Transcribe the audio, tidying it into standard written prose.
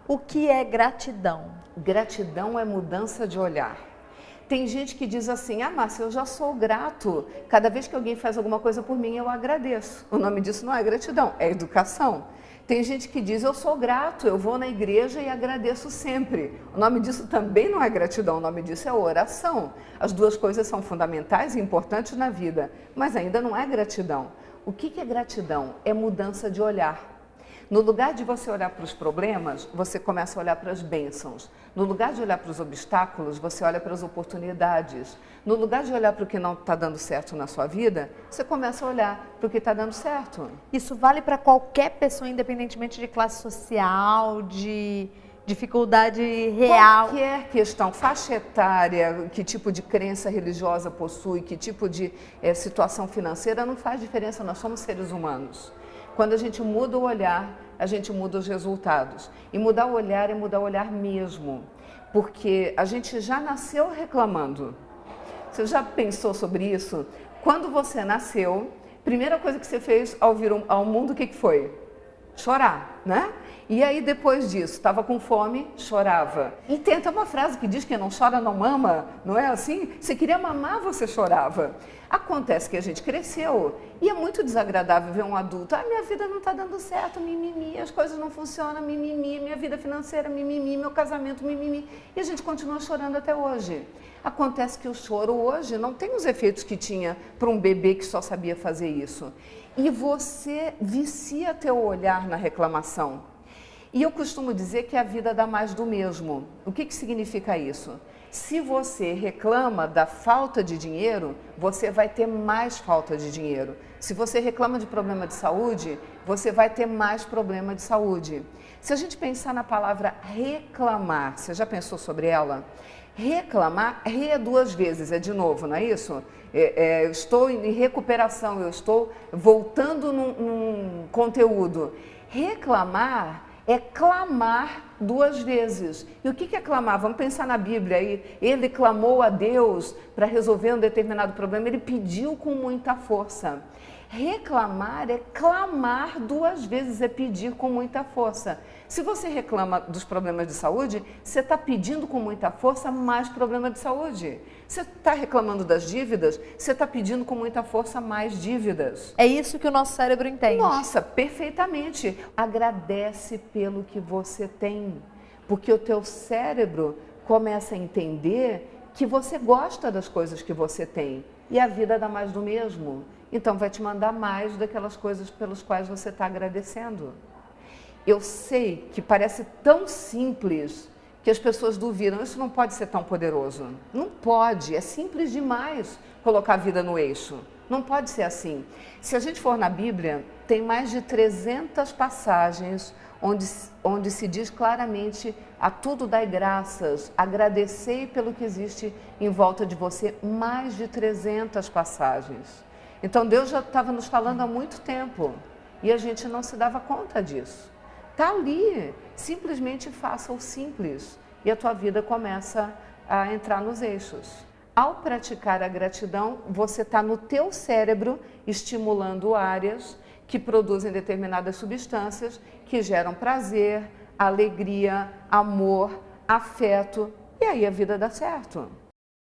O que é gratidão? Gratidão é mudança de olhar. Tem gente que diz assim, ah, Márcia, eu já sou grato. Cada vez que alguém faz alguma coisa por mim, eu agradeço. O nome disso não é gratidão, é educação. Tem gente que diz, eu sou grato, eu vou na igreja e agradeço sempre. O nome disso também não é gratidão, o nome disso é oração. As duas coisas são fundamentais e importantes na vida, mas ainda não é gratidão. O que é gratidão? É mudança de olhar. No lugar de você olhar para os problemas, você começa a olhar para as bênçãos. No lugar de olhar para os obstáculos, você olha para as oportunidades. No lugar de olhar para o que não está dando certo na sua vida, você começa a olhar para o que está dando certo. Isso vale para qualquer pessoa, independentemente de classe social, de dificuldade real. Qualquer questão, faixa etária, que tipo de crença religiosa possui, que tipo de situação financeira, não faz diferença, nós somos seres humanos. Quando a gente muda o olhar, a gente muda os resultados. E mudar o olhar é mudar o olhar mesmo, porque a gente já nasceu reclamando. Você já pensou sobre isso? Quando você nasceu, primeira coisa que você fez ao vir ao mundo, o que foi? Chorar, né? E aí depois disso, estava com fome, chorava. E tem até uma frase que diz que não chora não mama, não é assim? Você queria mamar, você chorava. Acontece que a gente cresceu e é muito desagradável ver um adulto, minha vida não está dando certo, mimimi, as coisas não funcionam, mimimi, minha vida financeira, mimimi, meu casamento, mimimi. E a gente continua chorando até hoje. Acontece que o choro hoje não tem os efeitos que tinha para um bebê que só sabia fazer isso. E você vicia teu olhar na reclamação. E eu costumo dizer que a vida dá mais do mesmo. O que significa isso? Se você reclama da falta de dinheiro, você vai ter mais falta de dinheiro. Se você reclama de problema de saúde, você vai ter mais problema de saúde. Se a gente pensar na palavra reclamar, você já pensou sobre ela? Reclamar, é duas vezes, é de novo, não é isso? Eu estou em recuperação, eu estou voltando num conteúdo. Reclamar é clamar duas vezes. E o que é clamar? Vamos pensar na Bíblia aí. Ele clamou a Deus para resolver um determinado problema, ele pediu com muita força. Reclamar é clamar duas vezes, é pedir com muita força. Se você reclama dos problemas de saúde, você está pedindo com muita força mais problema de saúde. Você está reclamando das dívidas, você está pedindo com muita força mais dívidas. É isso que o nosso cérebro entende. Nossa, perfeitamente. Agradece pelo que você tem, porque o teu cérebro começa a entender que você gosta das coisas que você tem e a vida dá mais do mesmo. Então vai te mandar mais daquelas coisas pelas quais você está agradecendo. Eu sei que parece tão simples que as pessoas duvidam, isso não pode ser tão poderoso. Não pode, é simples demais colocar a vida no eixo. Não pode ser assim. Se a gente for na Bíblia, tem mais de 300 passagens onde se diz claramente a tudo dai graças, agradecei pelo que existe em volta de você, mais de 300 passagens. Então Deus já estava nos falando há muito tempo e a gente não se dava conta disso. Está ali, simplesmente faça o simples e a tua vida começa a entrar nos eixos. Ao praticar a gratidão, você está no teu cérebro estimulando áreas que produzem determinadas substâncias que geram prazer, alegria, amor, afeto e aí a vida dá certo.